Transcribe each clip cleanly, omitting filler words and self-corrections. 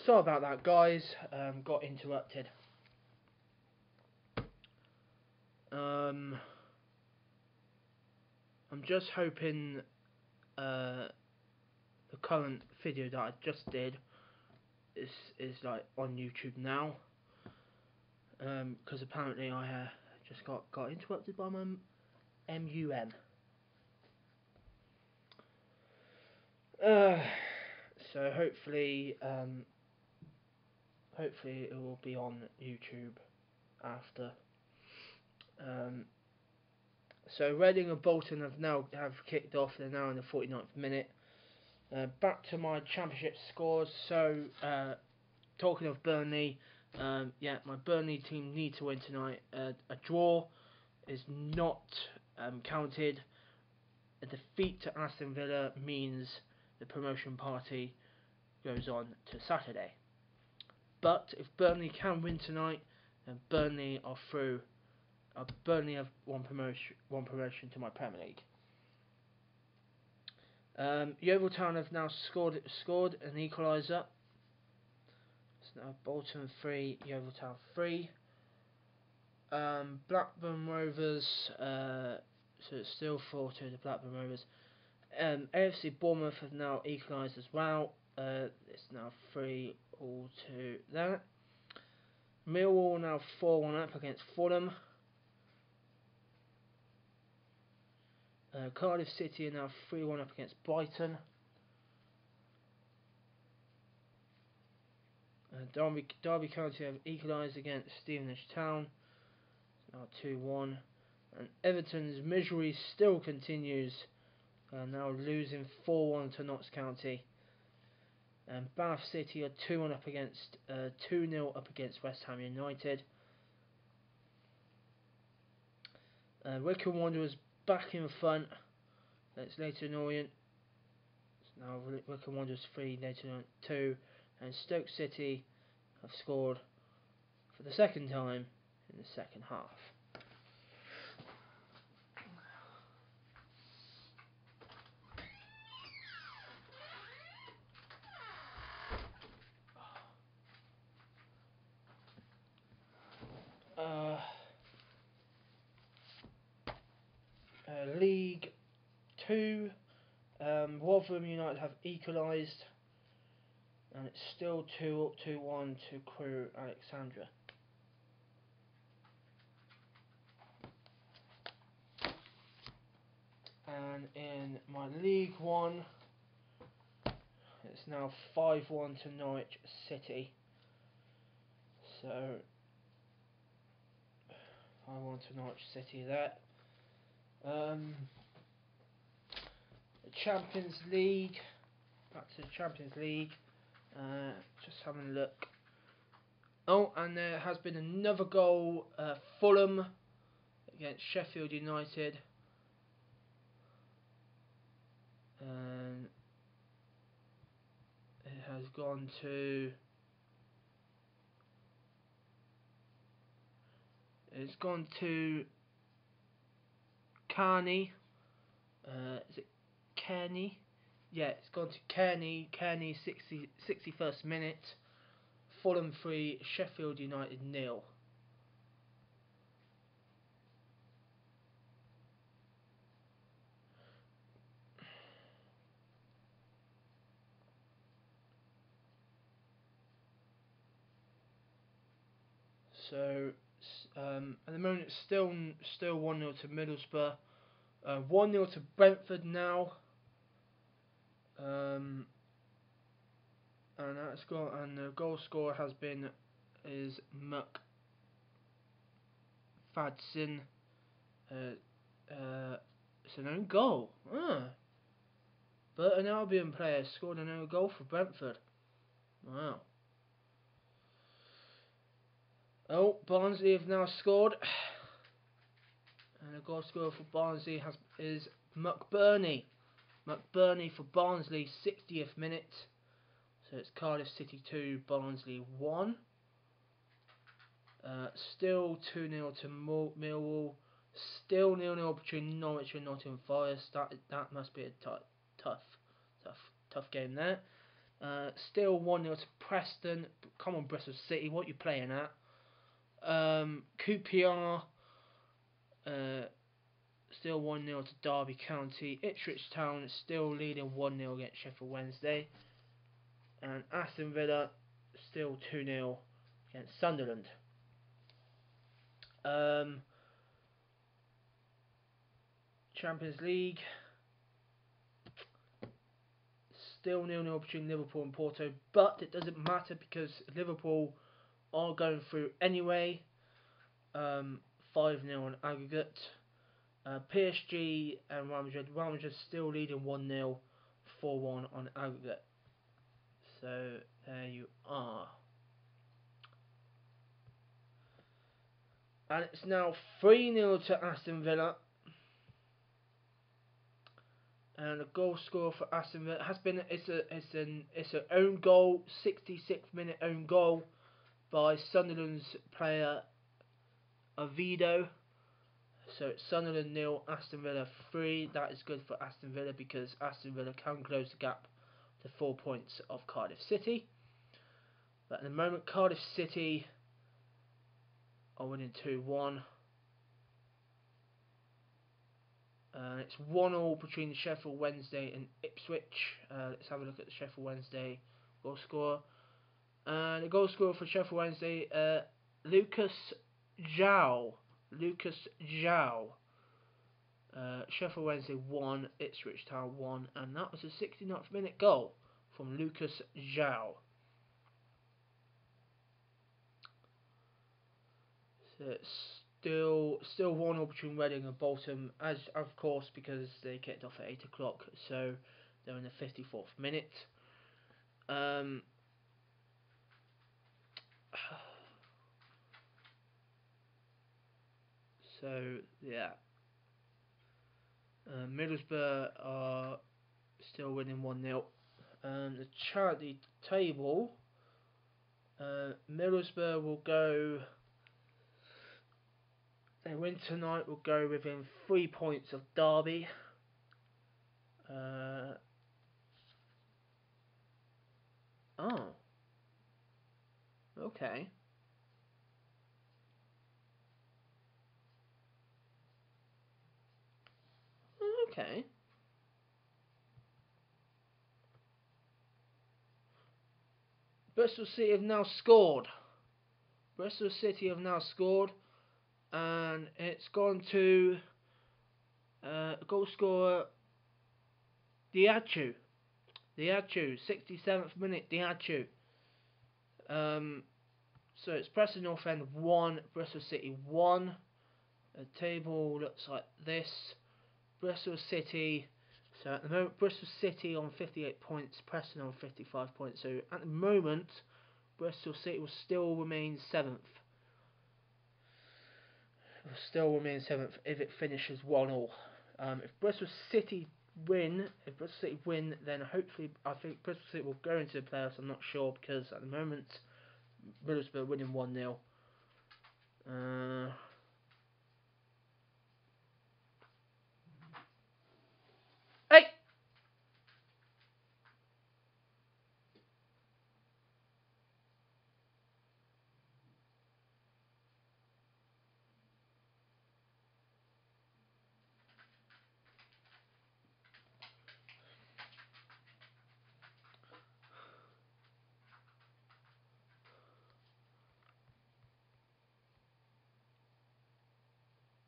sorry about that, guys. Got interrupted. I'm just hoping the current video that I just did is like on YouTube now. Because apparently I just got interrupted by my MUM. So hopefully it will be on YouTube after. So Reading and Bolton have kicked off. They're now in the 49th minute. Back to my championship scores. So talking of Burnley, yeah, my Burnley team need to win tonight. A draw is not counted. A defeat to Aston Villa means the promotion party goes on to Saturday. But if Burnley can win tonight, then Burnley are through. Burnley have one promotion to my Premier League. Yeovil Town have now scored an equaliser. It's now Bolton 3, Yeovil Town 3. Blackburn Rovers, so it's still 4-2 to Blackburn Rovers. AFC Bournemouth have now equalised as well. It's now 3-all to that. Millwall now 4-1 up against Fulham. Cardiff City are now 3-1 up against Brighton. Derby County have equalised against Stevenage Town. It's now 2-1. And Everton's misery still continues. Now losing 4-1 to Notts County. And Bath City are 2-1 up against 2-0 up against West Ham United. Wycombe Wanderers back in front. That's Leyton Orient. It's now Wycombe Wanderers 3, Leyton Orient 2, and Stoke City have scored for the second time in the second half. League 2, Rotherham United have equalised, and it's still 2-1 to Crewe Alexandra. And in my League 1, it's now 5-1 to Norwich City. So 5-1 to Norwich City there. The Champions League. Back to the Champions League. Just having a look. Oh, and there has been another goal. Fulham against Sheffield United. And it has gone to. It's gone to Kearney. Is it Kearney? Yeah, it's gone to Kearney. Kearney 61st minute. Fulham 3, Sheffield United 0. So at the moment it's still 1-0 to Middlesbrough. 1-0 to Brentford now. And that's got, and the goal scorer is McFadden. It's an own goal. But an Albion player scored an own goal for Brentford. Wow. Oh, Barnsley have now scored. And the goal scorer for Barnsley is McBurney. McBurney for Barnsley, 60th minute. So it's Cardiff City 2, Barnsley 1. Still 2-0 to Millwall. Still 0-0 between Norwich and Nottingham Forest. That must be a tough game there. Still 1-0 to Preston. Come on, Bristol City, what you playing at? QPR, still 1-0 to Derby County. Ipswich Town still leading 1-0 against Sheffield Wednesday. And Aston Villa still 2-0 against Sunderland. Champions League, still 0-0 between Liverpool and Porto, but it doesn't matter because Liverpool are going through anyway. 5-0 on aggregate. PSG and Real Madrid. Real Madrid still leading 1-0, 4-1 on aggregate. So there you are. And it's now 3-0 to Aston Villa. And the goal scorer for Aston Villa has been it's an own goal, 66th minute own goal by Sunderland's player Oviedo. So it's Sunderland 0, Aston Villa 3. That is good for Aston Villa because Aston Villa can close the gap to 4 points of Cardiff City. But at the moment, Cardiff City are winning 2-1. It's 1-1 between Sheffield Wednesday and Ipswich. Let's have a look at the Sheffield Wednesday goal scorer. And the goal scorer for Sheffield Wednesday, Lucas João. Sheffield Wednesday 1, Ipswich Town 1, and that was a 69th minute goal from Lucas João. So it's still 1-1 between Reading and Bolton, as of course because they kicked off at 8 o'clock, so they're in the 54th minute. So yeah, Middlesbrough are still winning 1-0. The charity table, Middlesbrough will go. They win tonight, will go within 3 points of Derby. Oh, okay. Okay. Bristol City have now scored. And it's gone to goal scorer Diachu. 67th minute Diachu. So it's Preston North End 1, Bristol City 1. The table looks like this. Bristol City. So at the moment, Bristol City on 58 points, Preston on 55 points. So at the moment, Bristol City will still remain 7th. If it finishes 1-1. If Bristol City win, then hopefully I think Bristol City will go into the playoffs. I'm not sure because at the moment Middlesbrough winning 1-0. Hey!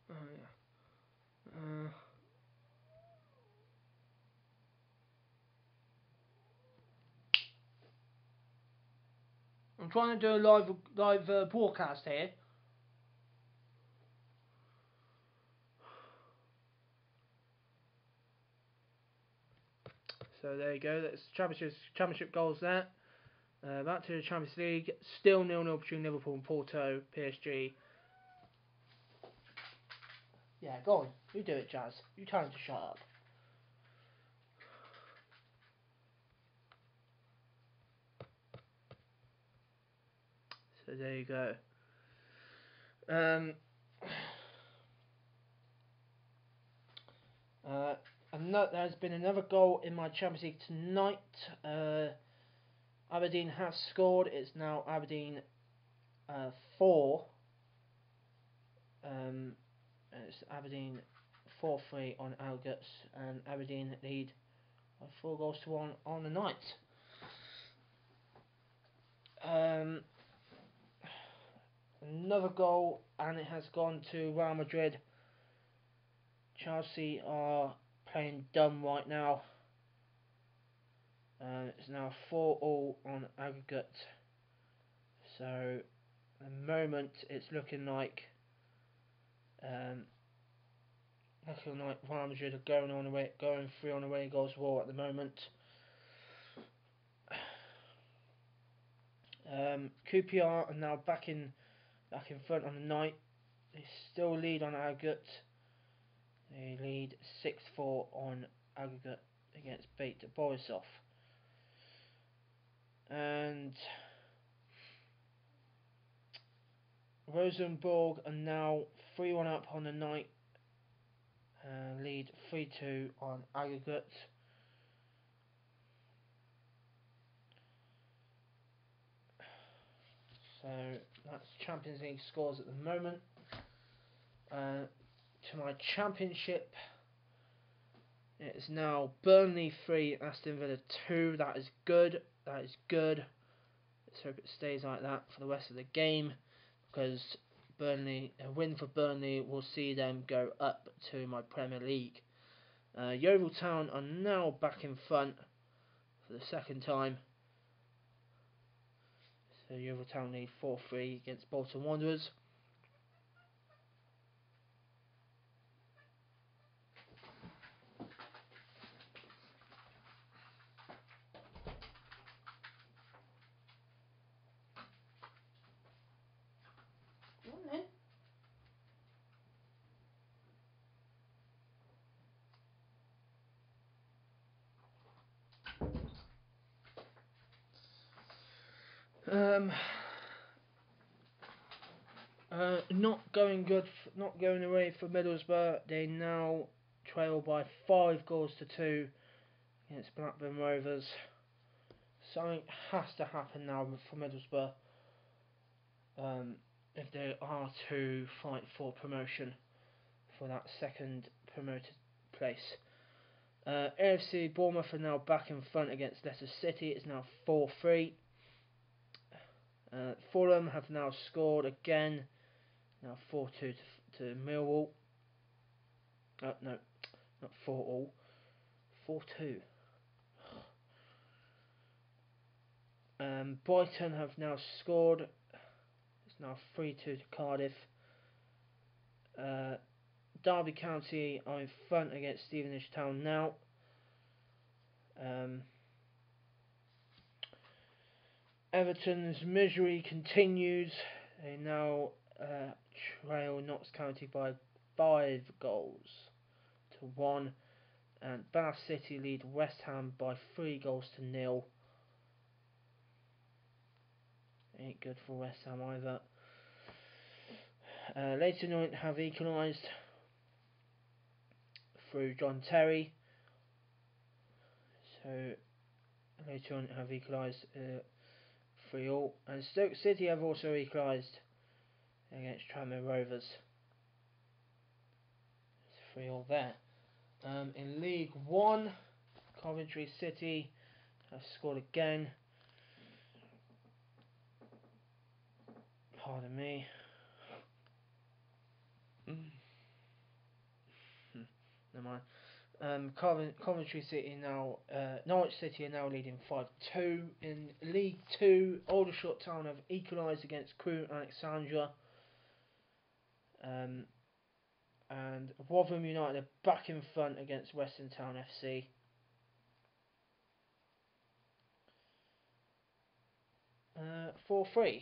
Oh yeah. I'm trying to do a live broadcast here. So there you go. That's championship goals there. Back to the Champions League. Still 0-0 between Liverpool and Porto. PSG. Yeah, go on. You do it, Jazz. You tell him to shut up. So there you go. There's been another goal in my Champions League tonight. Aberdeen has scored. It's now Aberdeen 4. It's Aberdeen 4-3 on Algots, and Aberdeen lead by 4-1 on the night. Another goal, and it has gone to Real Madrid. Chelsea are playing dumb right now. It's now 4-4 on aggregate. So at the moment it's looking like Real Madrid are going through on away goals war at the moment. QPR are now back in front on the night. They still lead on aggregate. They lead 6-4 on aggregate against Beta Borisov. And Rosenborg are now 3-1 up on the night. Lead 3-2 on aggregate. So that's Champions League scores at the moment. To my Championship, it is now Burnley 3, Aston Villa 2. That is good. That is good. Let's hope it stays like that for the rest of the game, because a win for Burnley will see them go up to my Premier League. Yeovil Town are now back in front for the second time. So Yeovil Town lead 4-3 against Bolton Wanderers. Not going good. Not going away for Middlesbrough. They now trail by 5-2 against Blackburn Rovers. Something has to happen now for Middlesbrough if they are to fight for promotion, for that second promoted place. AFC Bournemouth are now back in front against Leicester City. It's now 4-3. Fulham have now scored again. Now 4-2 to Millwall. No, not 4-4. 4-2. Brighton have now scored. It's now 3-2 to Cardiff. Derby County are in front against Stevenage Town now. Everton's misery continues. They now trail Notts County by 5-1, and Bath City lead West Ham by 3-0. Ain't good for West Ham either. Leyton Orient have equalised through John Terry. So Leyton Orient have equalised 3-3, and Stoke City have also equalised against Tranmere Rovers. It's 3-3 there. In League 1, Coventry City have scored again. Pardon me. Never mind. Coventry City now, Norwich City are now leading 5-2. In League 2, Aldershot Town have equalised against Crewe Alexandra. And Rotherham United are back in front against Western Town FC. Uh, 4-3.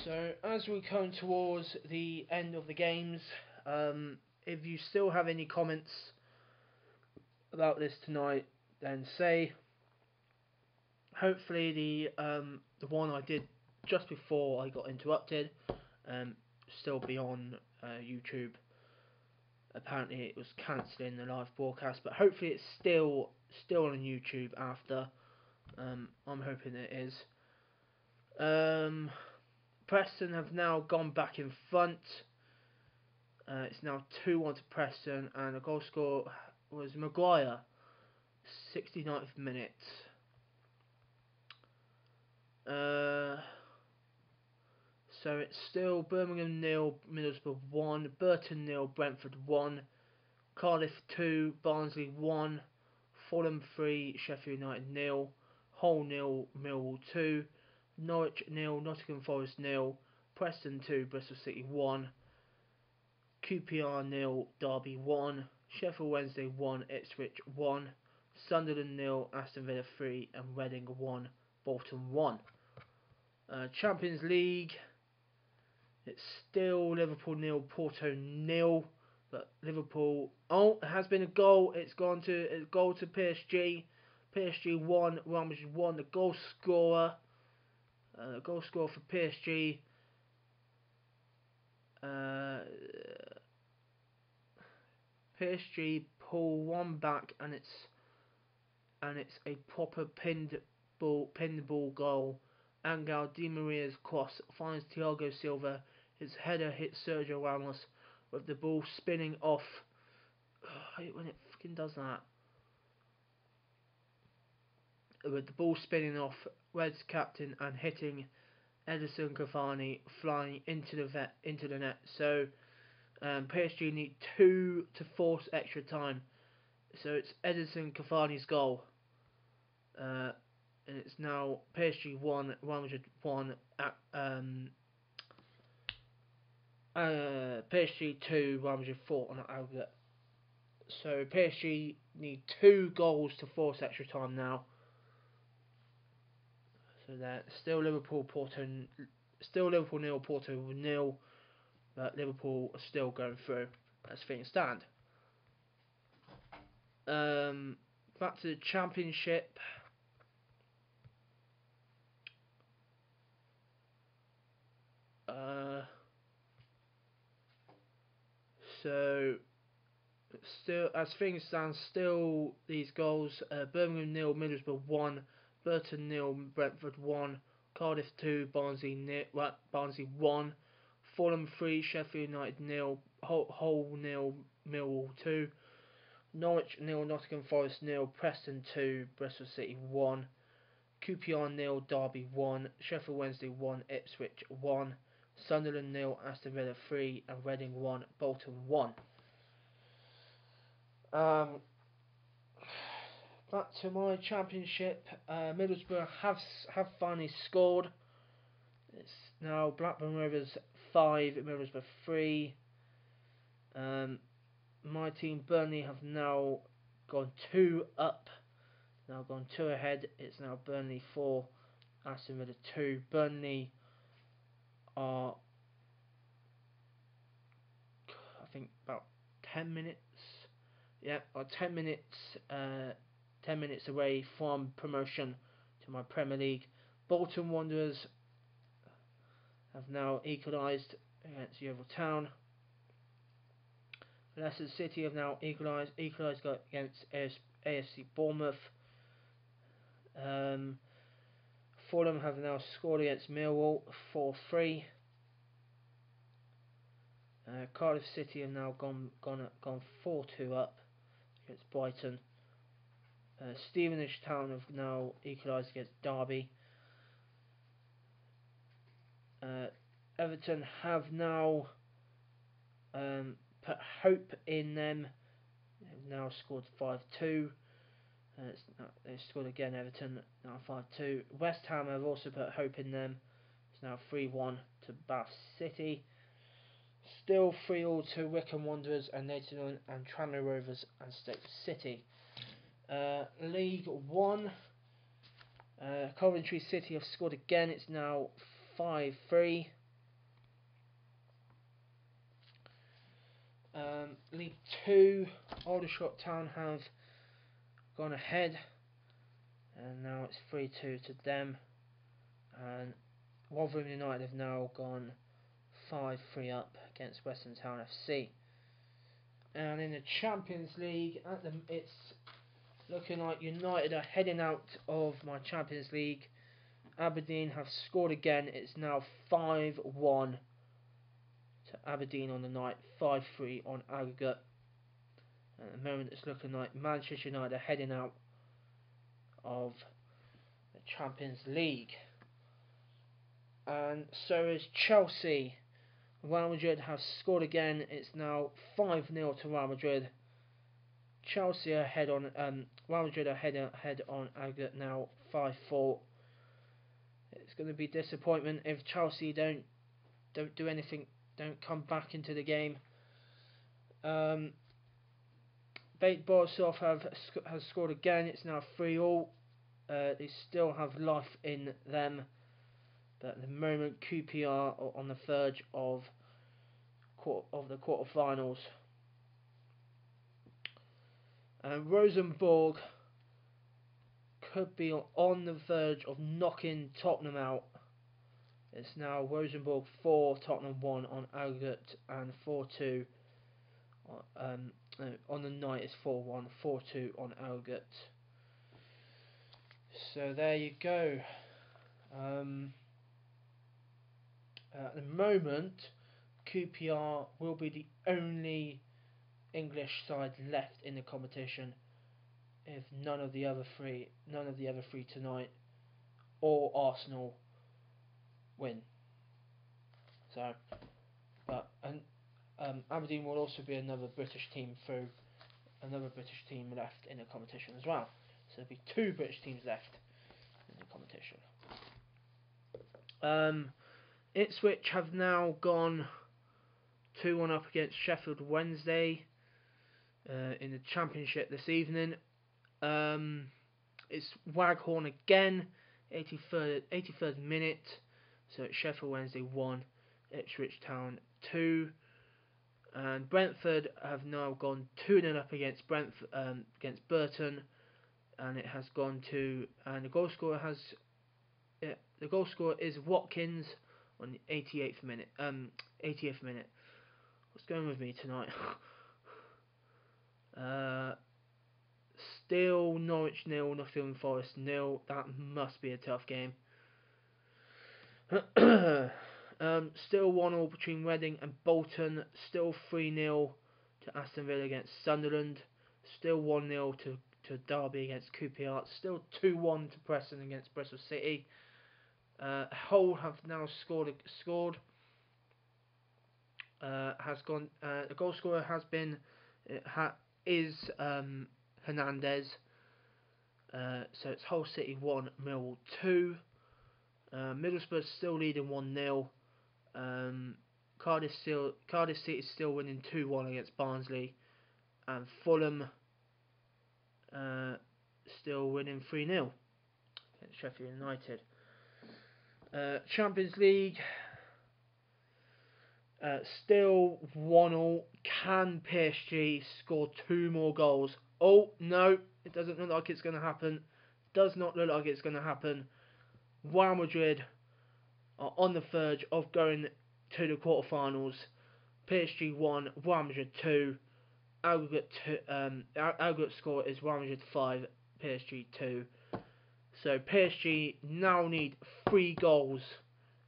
So as we come towards the end of the games, if you still have any comments about this tonight, then say. Hopefully the one I did just before I got interrupted still be on YouTube. Apparently it was cancelling the live broadcast, but hopefully it's still still on YouTube after. I'm hoping it is. Preston have now gone back in front. It's now 2-1 to Preston, and the goal scorer was Maguire, 69th minute. So it's still Birmingham 0, Middlesbrough 1, Burton 0, Brentford 1, Cardiff 2, Barnsley 1, Fulham 3, Sheffield United 0, Hull 0, Millwall 2, Norwich 0, Nottingham Forest 0, Preston 2, Bristol City 1, QPR 0, Derby 1, Sheffield Wednesday 1, Ipswich 1, Sunderland 0, Aston Villa 3, and Reading 1, Bolton 1. Champions League, it's still Liverpool 0, Porto 0, but Liverpool, it has been a goal. It's gone to a goal to PSG. PSG 1, Real Madrid 1. The goal scorer for PSG. PSG pull one back, and it's a proper pinned ball goal. Angel Di Maria's cross finds Thiago Silva. His header hits Sergio Ramos with the ball spinning off. I hate when it fucking does that. With the ball spinning off Red's captain and hitting Edison Cavani, flying into the net. So PSG need 2 to force extra time. So it's Edison Cavani's goal. And it's now PSG 1, Real Madrid 1, PSG 2, Real Madrid 4 on the outlet. So PSG need 2 goals to force extra time now. So that still Liverpool 0, Porto 0, but Liverpool are still going through as things stand. Back to the Championship. So still, as things stand, still these goals: Birmingham 0, Middlesbrough 1, Burton 0, Brentford 1, Cardiff 2, Barnsley 1, Fulham 3, Sheffield United 0, Hull 0, Millwall 2, Norwich 0, Nottingham Forest 0, Preston 2, Bristol City 1, QPR 0, Derby 1, Sheffield Wednesday 1, Ipswich 1, Sunderland 0, Aston Villa 3, and Reading 1, Bolton 1. Back to my Championship. Middlesbrough have finally scored. It's now Blackburn Rovers 5, Middlesbrough 3. My team Burnley have now gone 2 up. Now gone 2 ahead. It's now Burnley 4, Aston Villa 2. Burnley are, I think, about 10 minutes. Yeah, 10 minutes. 10 minutes away from promotion to my Premier League. Bolton Wanderers have now equalised against Yeovil Town. Leicester City have now equalised against AFC Bournemouth. Fulham have now scored against Millwall 4-3. Cardiff City have now gone 4-2 up against Brighton. Stevenage Town have now equalised against Derby. Everton have now put hope in them. They've now scored 5-2. They've scored again, Everton, now 5-2. West Ham have also put hope in them. It's now 3-1 to Bath City. Still 3-3 to Wycombe Wanderers and Nathan and Tranmere Rovers and Stoke City. League 1. Coventry City have scored again. It's now 5-3. League 2. Aldershot Town have gone ahead, and now it's 3-2 to them. And Rotherham United have now gone 5-3 up against Western Town FC. And in the Champions League, looking like United are heading out of my Champions League. Aberdeen have scored again. It's now 5-1 to Aberdeen on the night, 5-3 on aggregate. At the moment, it's looking like Manchester United are heading out of the Champions League. And so is Chelsea. Real Madrid have scored again. It's now 5-0 to Real Madrid. Chelsea are ahead on Real Madrid are ahead on aggregate now, 5-4. It's going to be disappointment if Chelsea don't do anything, don't come back into the game. Borisov has scored again. It's now 3-3. They still have life in them, but at the moment QPR are on the verge of the quarterfinals. Rosenborg could be on the verge of knocking Tottenham out. It's now Rosenborg 4, Tottenham 1 on aggregate, and 4-2 on the night is 4-1, 4-2 on aggregate. So there you go. At the moment, QPR will be the only English side left in the competition if none of the other three tonight or Arsenal win. So, but Aberdeen will also be another British team left in the competition as well. So there'll be 2 British teams left in the competition. Ipswich have now gone 2-1 up against Sheffield Wednesday in the Championship this evening. It's Waghorn again, 83rd minute. So it's Sheffield Wednesday 1, Ipswich Town 2. And Brentford have now gone 2-0 up against against Burton, and it has gone to, and the goal scorer is Watkins on the 88th minute. 80th minute. What's going with me tonight? Still Norwich 0, Nottingham Forest 0. That must be a tough game. Still 1-1 between Reading and Bolton. Still 3-0 to Aston Villa against Sunderland. Still 1-0 to Derby against QPR. Still 2-1 to Preston against Bristol City. Hull have now scored. Has gone. The goal scorer has been Hernandez. So it's Hull City 1, Millwall 2. Middlesbrough still leading 1-0. Cardiff City is still winning 2-1 against Barnsley, and Fulham still winning 3-0 against Sheffield United. Champions League still 1-1. Can PSG score 2 more goals? Oh no, it doesn't look like it's going to happen. Does not look like it's going to happen. Real Madrid are on the verge of going to the quarterfinals. PSG 1, Real Madrid 2. Aggregate score is Real Madrid 5, PSG 2. So PSG now need 3 goals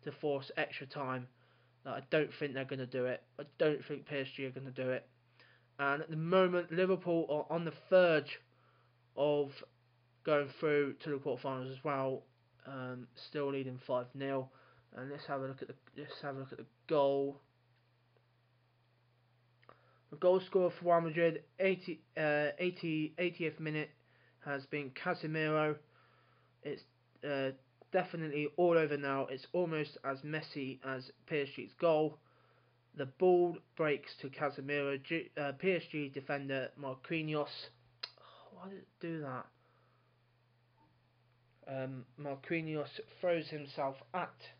to force extra time. I don't think they're going to do it. I don't think PSG are going to do it. And at the moment, Liverpool are on the verge of going through to the quarterfinals as well. Still leading 5-0. And let's have a look at the goal. The goal scorer for Real Madrid, 80th minute, has been Casemiro. It's definitely all over now. It's almost as messy as PSG's goal. The ball breaks to Casemiro. PSG defender Marquinhos. Oh, why did it do that? Marquinhos throws himself at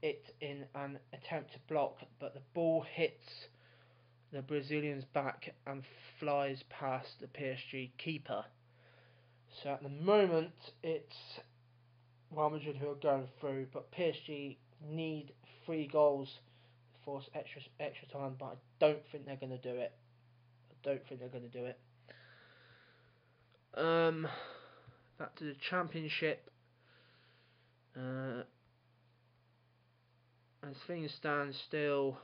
it in an attempt to block, but the ball hits the Brazilian's back and flies past the PSG keeper. So at the moment it's Real Madrid who are going through, but PSG need 3 goals to force extra time, but I don't think they're going to do it. Um, Back to the Championship. As things stand still,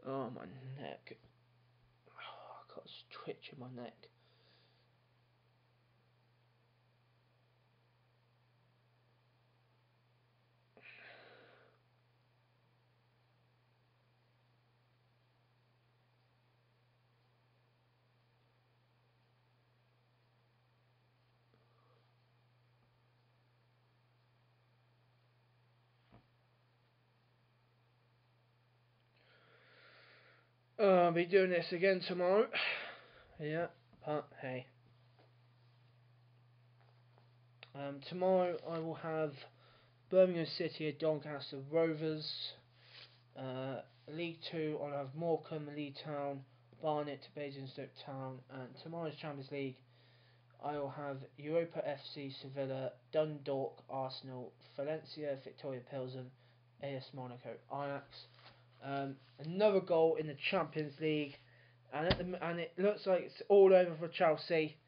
oh my neck, I got a twitch in my neck. I'll be doing this again tomorrow. Yeah, but hey. Tomorrow I will have Birmingham City at Doncaster Rovers. League 2 I'll have Morecambe, Leigh Town, Barnet, Basingstoke Town, and tomorrow's Champions League I will have Europa FC, Sevilla, Dundalk, Arsenal, Valencia, Victoria Pilsen, AS Monaco, Ajax. Another goal in the Champions League, and it looks like it's all over for Chelsea.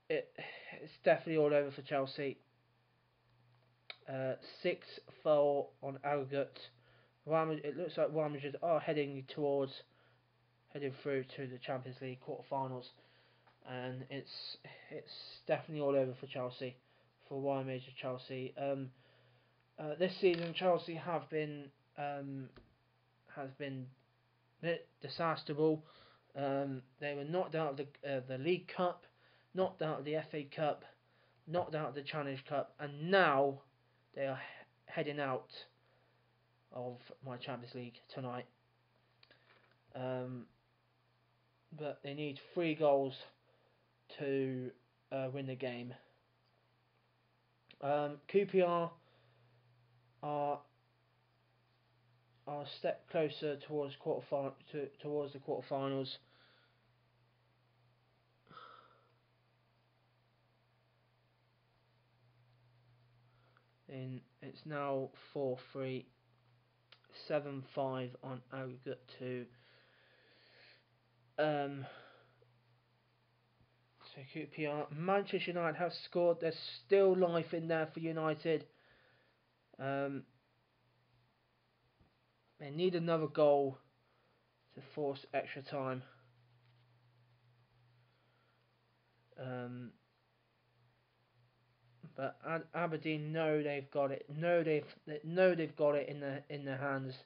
It's definitely all over for Chelsea. 6-4 on aggregate. It looks like Real Madrid are heading through to the Champions League quarterfinals, and it's definitely all over for Chelsea, for Real Madrid Chelsea. This season Chelsea has been a bit disastrous. They were knocked out of the League Cup, knocked out of the FA Cup, knocked out of the Challenge Cup, and now they are heading out of my Champions League tonight. But they need 3 goals to win the game. QPR are a step closer towards towards the quarterfinals. It's now 4-3, 7-5 on aggregate to so QPR. Manchester United have scored. There's still life in there for United. They need another goal to force extra time. But Aberdeen know they've got it. Know they've got it in their hands.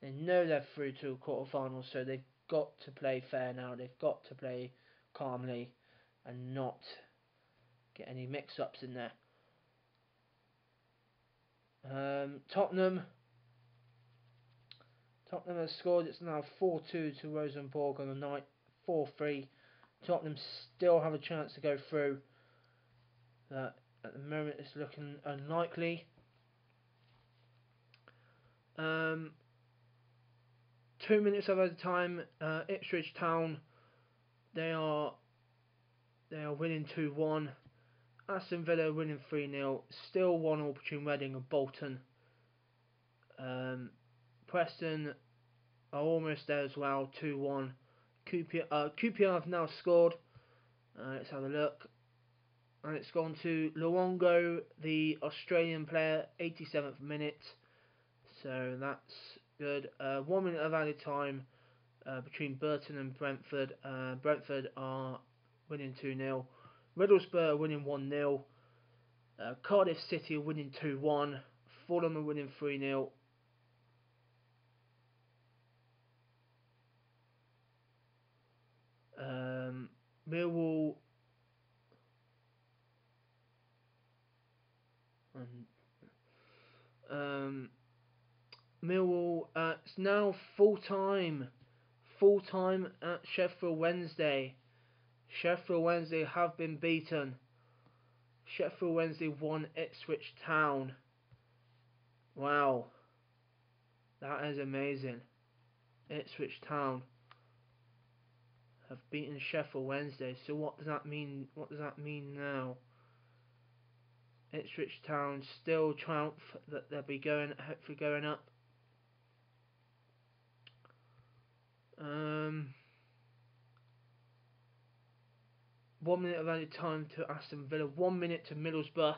They know they're through to a quarterfinals, so they've got to play fair now. They've got to play calmly and not get any mix-ups in there. Tottenham has scored. It's now 4-2 to Rosenborg on the night. 4-3. Tottenham still have a chance to go through. At the moment, it's looking unlikely. 2 minutes of overtime. Ipswich Town, they are winning 2-1. Aston Villa winning 3-0. Still 1-1 between Reading and Bolton. Preston are almost there as well, 2-1. QPR have now scored. Let's have a look. And it's gone to Luongo, the Australian player, 87th minute. So that's good. 1 minute of added time between Burton and Brentford. Brentford are winning 2-0. Middlesbrough are winning 1-0. Cardiff City are winning 2-1. Fulham are winning 3-0. Millwall Millwall, it's now full time at Sheffield Wednesday. Sheffield Wednesday have been beaten. Sheffield Wednesday won Ipswich Town. Wow, that is amazing. Ipswich Town have beaten Sheffield Wednesday. So what does that mean? What does that mean now? Ipswich Town still triumph that they'll be hopefully going up. 1 minute of added time to Aston Villa, 1 minute to Middlesbrough,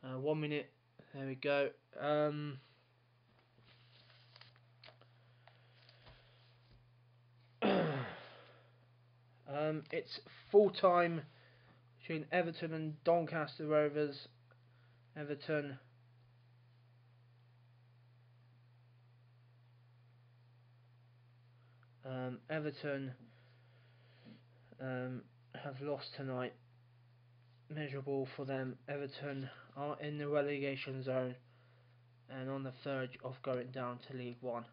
1 minute, there we go. It's full time between Everton and Doncaster Rovers. Everton have lost tonight. Miserable for them. Everton are in the relegation zone and on the verge of going down to League One.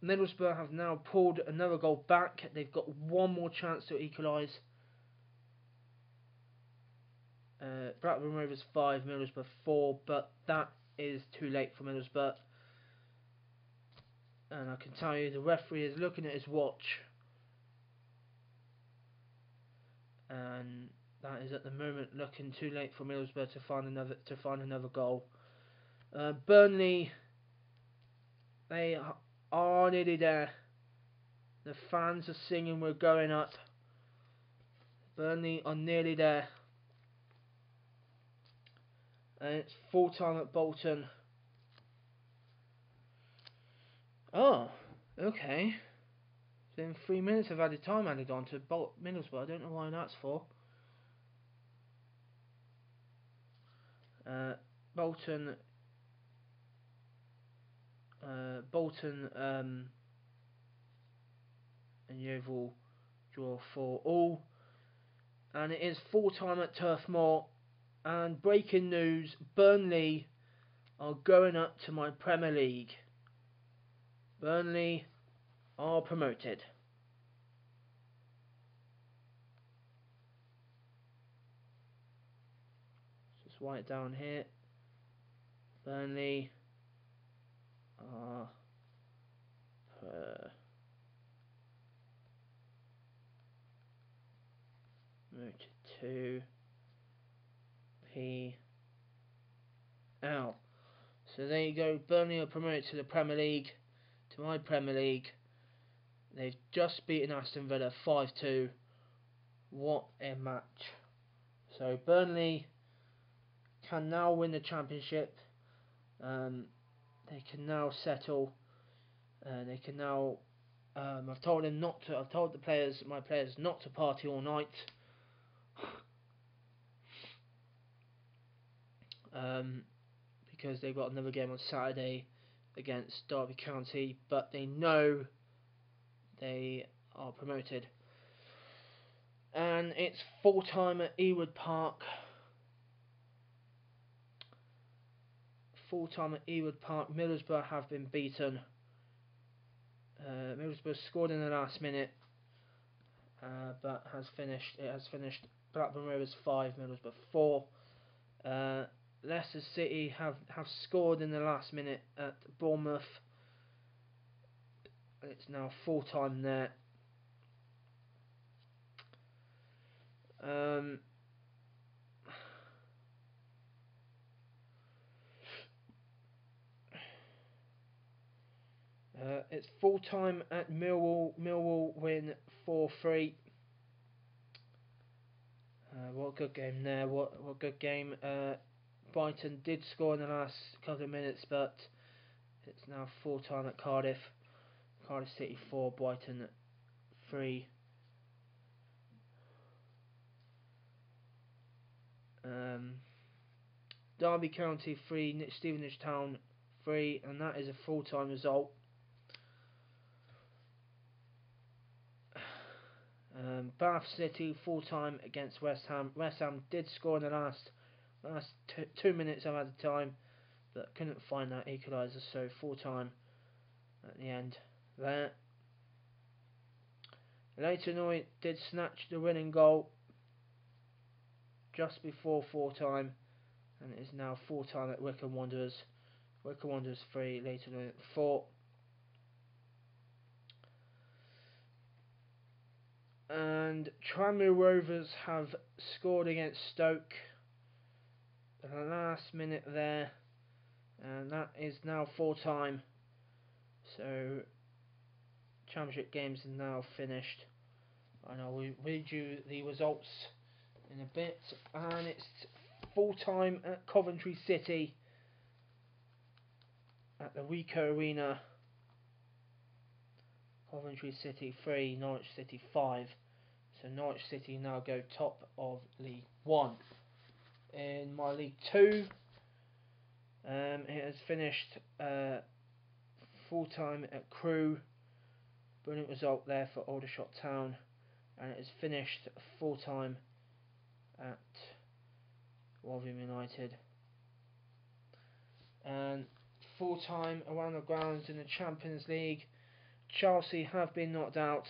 Middlesbrough have now pulled another goal back. They've got one more chance to equalise. Blackburn Rovers 5, Middlesbrough 4, but that is too late for Middlesbrough. And I can tell you, the referee is looking at his watch, and that is at the moment looking too late for Middlesbrough to find another goal. Burnley, they are nearly there. The fans are singing "We're going up." Burnley are nearly there. And it's full time at Bolton. Oh, okay. So in 3 minutes of added time added on to Middlesbrough. I don't know why that's for. Bolton and Yeovil draw 4-4, and it is full time at Turf Moor. And breaking news: Burnley are going up to my Premier League. Burnley are promoted. Just write it down here. Burnley are promoted to PL. So there you go. Burnley are promoted to the Premier League, to my Premier League. They've just beaten Aston Villa 5-2. What a match. So Burnley can now win the Championship. They can now settle. They can now. I've told the players, my players, not to party all night. Because they've got another game on Saturday against Derby County, but they know they are promoted. And it's full time at Ewood Park. Full time at Ewood Park. Middlesbrough have been beaten. Middlesbrough scored in the last minute, but it has finished. Blackburn Rovers 5, Middlesbrough 4. Leicester City have scored in the last minute at Bournemouth. It's now full time there. It's full time at Millwall. Millwall win 4-3. What a good game there. What a good game. Brighton did score in the last couple of minutes, but it's now full time at Cardiff. Cardiff City 4, Brighton 3. Derby County 3, Stevenage Town 3, and that is a full time result. Bath City full time against West Ham. West Ham did score in the last 2 minutes of added time, but couldn't find that equaliser, so full time at the end there. Leyton Orient did snatch the winning goal just before full time, and it is now full time at Wycombe Wanderers. Wycombe Wanderers 3, Leyton Orient 4. And Tranmere Rovers have scored against Stoke at the last minute there, and that is now full time. So Championship games are now finished. I know we'll read you the results in a bit, and it's full time at Coventry City at the Ricoh Arena. Coventry City 3, Norwich City 5. So Norwich City now go top of League 1. In my League 2, it has finished full time at Crewe. Brilliant result there for Aldershot Town. And it has finished full time at Rotherham United. And full time around the grounds in the Champions League, Chelsea have been knocked out.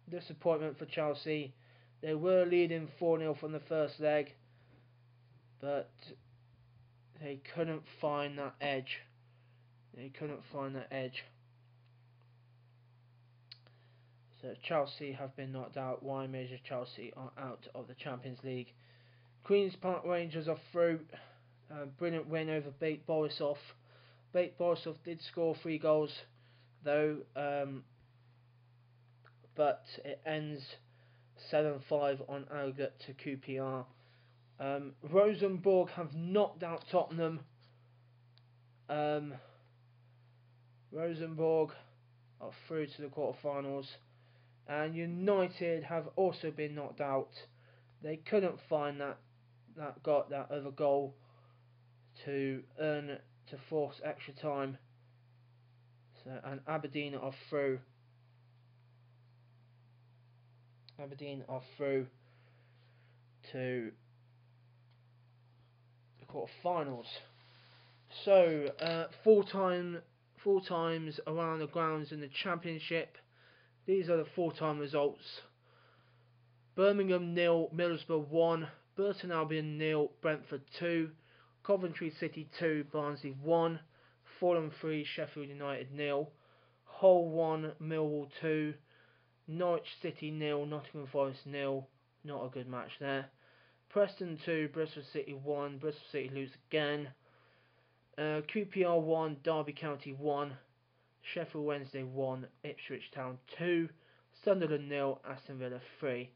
Disappointment for Chelsea. They were leading 4-0 from the first leg, but they couldn't find that edge. So Chelsea have been knocked out. Why Major Chelsea are out of the Champions League. Queen's Park Rangers are through. Brilliant win over Bate Borisov. Bate Borisov did score 3 goals, though, but it ends 7-5 on aggregate to QPR. Rosenborg have knocked out Tottenham. Rosenborg are through to the quarterfinals. And United have also been knocked out. They couldn't find that other goal to force extra time. So, and Aberdeen are through. Aberdeen are through to the quarterfinals. So full times around the grounds in the Championship. These are the full-time results. Birmingham 0, Middlesbrough 1, Burton Albion 0, Brentford 2, Coventry City 2, Barnsley 1, Fulham 3, Sheffield United 0, Hull 1, Millwall 2, Norwich City 0, Nottingham Forest 0, not a good match there. Preston 2, Bristol City 1, Bristol City lose again. QPR 1, Derby County 1, Sheffield Wednesday 1, Ipswich Town 2, Sunderland 0, Aston Villa 3.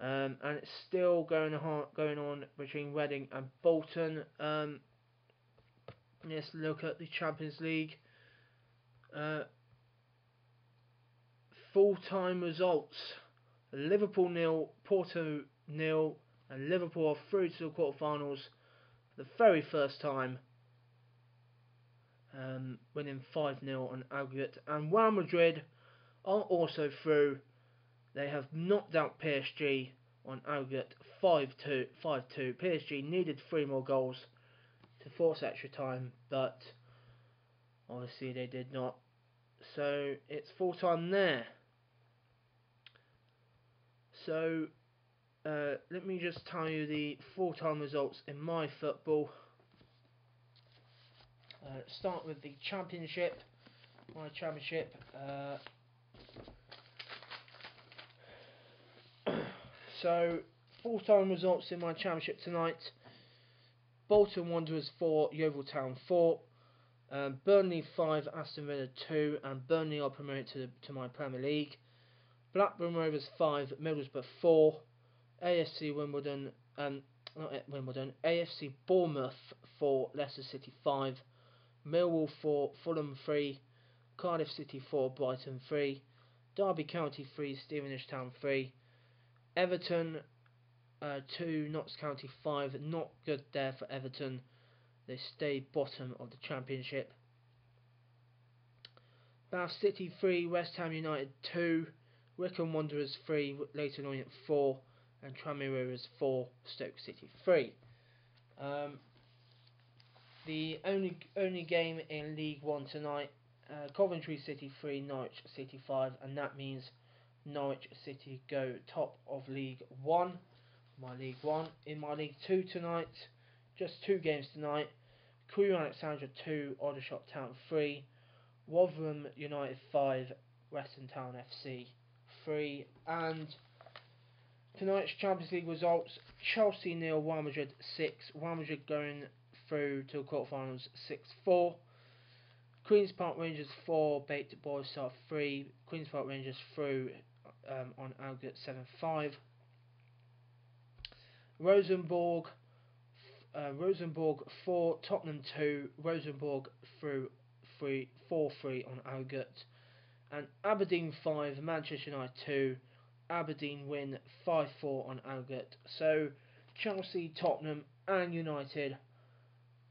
And it's still going on between Reading and Bolton. Let's look at the Champions League. Full-time results. Liverpool 0, Porto 0, and Liverpool are through to the quarterfinals for the very first time. Winning 5-0 on aggregate, and Real Madrid are also through. They have knocked out PSG on aggregate 5-2. PSG needed 3 more goals to force extra time, but obviously they did not. So it's full time there. So let me just tell you the full time results in my football. Start with the Championship. My Championship. So, full-time results in my Championship tonight. Bolton Wanderers 4, Yeovil Town 4. Burnley 5, Aston Villa 2. And Burnley are promoted to my Premier League. Blackburn Rovers 5, Middlesbrough 4. AFC Wimbledon, AFC Bournemouth 4, Leicester City 5. Millwall 4, Fulham 3, Cardiff City 4, Brighton 3, Derby County 3, Stevenage Town 3, Everton 2, Notts County 5. Not good there for Everton. They stay bottom of the Championship. Bath City 3, West Ham United 2, Wycombe Wanderers 3, Leyton Orient 4, and Tranmere Rovers 4, Stoke City 3. The only game in League 1 tonight, Coventry City 3, Norwich City 5, and that means Norwich City go top of League 1. My League 1. In my League 2 tonight, just 2 games tonight. Crewe Alexandra 2, Aldershot Town 3, Rotherham United 5, Western Town FC 3. And tonight's Champions League results: Chelsea 0, Real Madrid 6. Real Madrid going through to the quarterfinals 6-4. Queen's Park Rangers 4, Bait Borstar 3. Queen's Park Rangers through on aggregate 7-5. Rosenborg 4, Tottenham 2. Rosenborg through 4-3 on aggregate. And Aberdeen 5, Manchester United 2. Aberdeen win 5-4 on aggregate. So Chelsea, Tottenham and United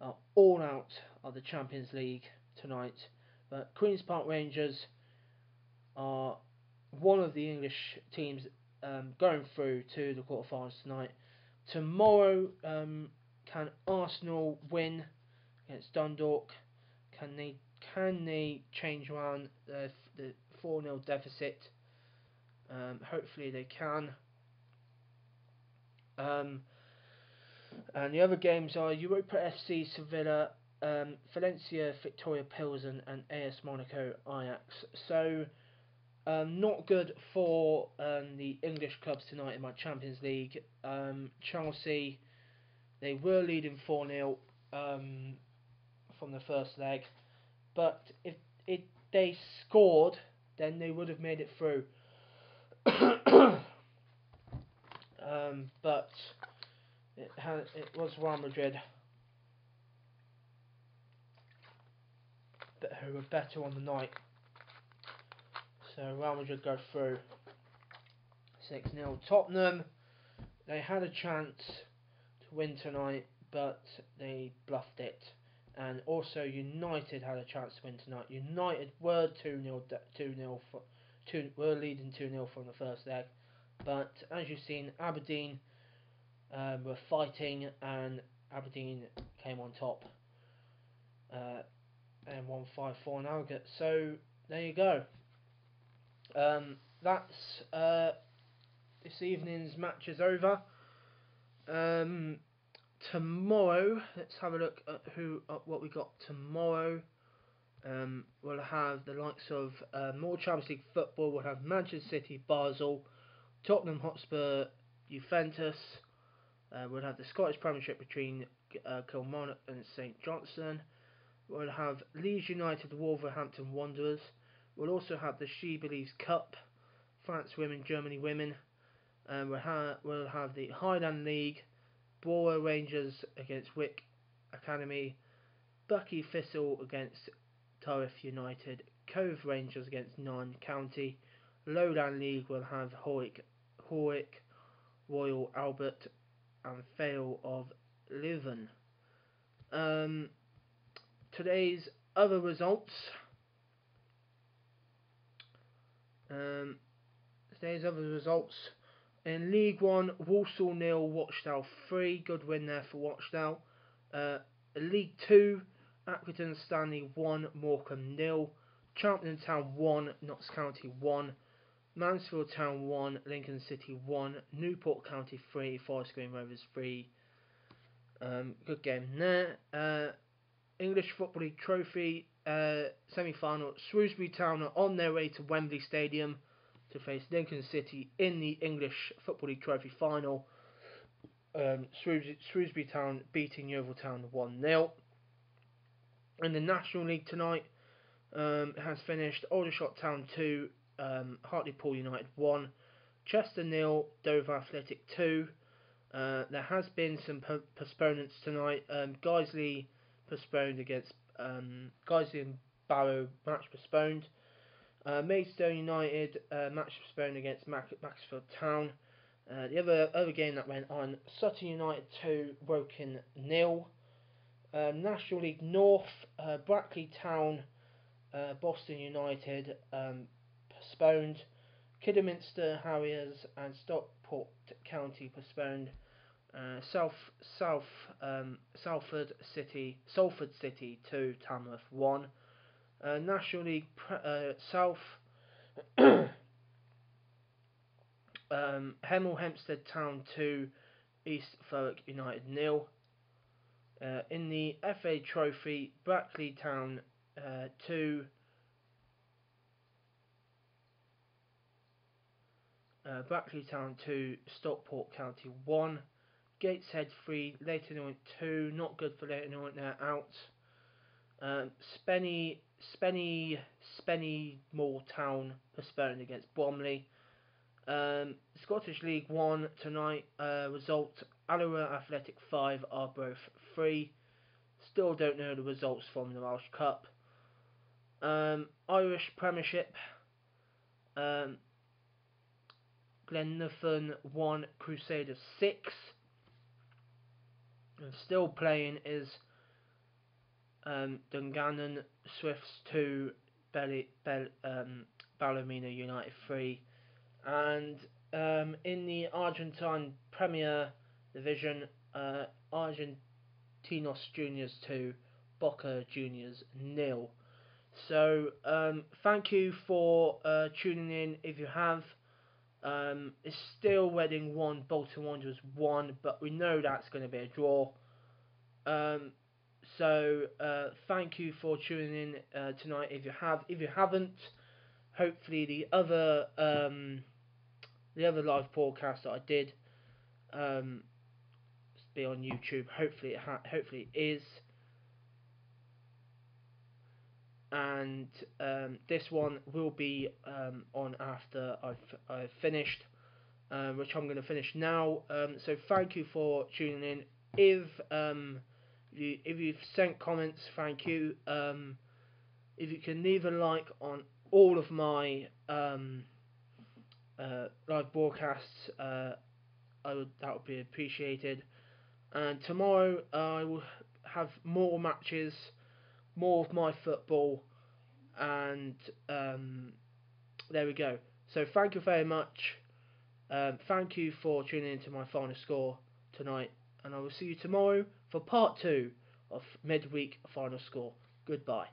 are all out of the Champions League tonight. But Queen's Park Rangers are one of the English teams going through to the quarterfinals tonight. Tomorrow, can Arsenal win against Dundalk? Can they change around the 4-0 deficit? Hopefully they can. And the other games are Europa FC, Sevilla, Valencia, Victoria Pilsen and AS Monaco, Ajax. So not good for the English clubs tonight in my Champions League. Chelsea, they were leading 4-0 from the first leg, but if they scored, then they would have made it through. But it was Real Madrid who were better on the night. So Real Madrid go through 6-0. Tottenham, they had a chance to win tonight, but they bluffed it. And also United had a chance to win tonight. United were were leading 2-0 from the first leg, but as you've seen, Aberdeen were fighting, and Aberdeen came on top and won 5-4 in aggregate. So there you go. That's this evening's match is over. Tomorrow, let's have a look at what we got tomorrow. We'll have the likes of more Champions League football. We'll have Manchester City, Basel, Tottenham Hotspur, Juventus. We'll have the Scottish Premiership between Kilmarnock and St Johnstone. We'll have Leeds United, Wolverhampton Wanderers. We'll also have the She Believes Cup, France Women, Germany Women. We'll have the Highland League, Borough Rangers against Wick Academy, Bucky Thistle against Turriff United, Cove Rangers against Nairn County. Lowland League will have Howick, Royal Albert and Vale of Leven. Today's other results. In League 1, Walsall 0, Rochdale 3. Good win there for Rochdale. League 2, Accrington Stanley 1, Morecambe 0. Cheltenham Town 1, Notts County 1. Mansfield Town 1, Lincoln City 1. Newport County 3, Forest Green Rovers 3. Good game there. English Football League Trophy semi-final. Shrewsbury Town are on their way to Wembley Stadium to face Lincoln City in the English Football League Trophy final. Shrewsbury Town beating Yeovil Town 1-0. In the National League tonight, it has finished Aldershot Town 2, Hartlepool United 1, Chester 0, Dover Athletic 2. There has been some postponements tonight. Guiseley postponed against Guiseley and Barrow match postponed. Maidstone United match postponed against Macclesfield Town. The other game that went on, Sutton United 2, Woking 0. National League North, Brackley Town, Boston United postponed. Kidderminster Harriers and Stockport County postponed. Salford City 2, Tamworth 1. National League South, Hemel Hempstead Town 2, East Thurrock United 0. In the FA Trophy, Brackley Town 2, Brackley Town 2, Stockport County 1, Gateshead 3, Leyton Orient 2, not good for Leyton Orient, they're out. Spennymoor Town postponed against Bromley. Scottish League 1 tonight, result Alloa Athletic 5, Arbroath 3. Still don't know the results from the Welsh Cup. Irish Premiership, Glenafton 1, Crusaders 6. And still playing is Dungannon Swifts 2, Ballymena United 3. And in the Argentine Premier Division, Argentinos Juniors 2, Boca Juniors 0. So thank you for tuning in. If you have, it's still Reading 1, Bolton Wanderers 1, but we know that's going to be a draw. So thank you for tuning in tonight. If you haven't, hopefully the other live podcast that I did be on YouTube. Hopefully it is. And this one will be on after I've finished, which I'm going to finish now. So thank you for tuning in. If you've sent comments, thank you. If you can leave a like on all of my live broadcasts, that would be appreciated. And tomorrow I will have more matches, more of my football, and there we go. So thank you very much. Thank you for tuning in to my final score tonight, and I will see you tomorrow for part 2 of midweek final score. Goodbye.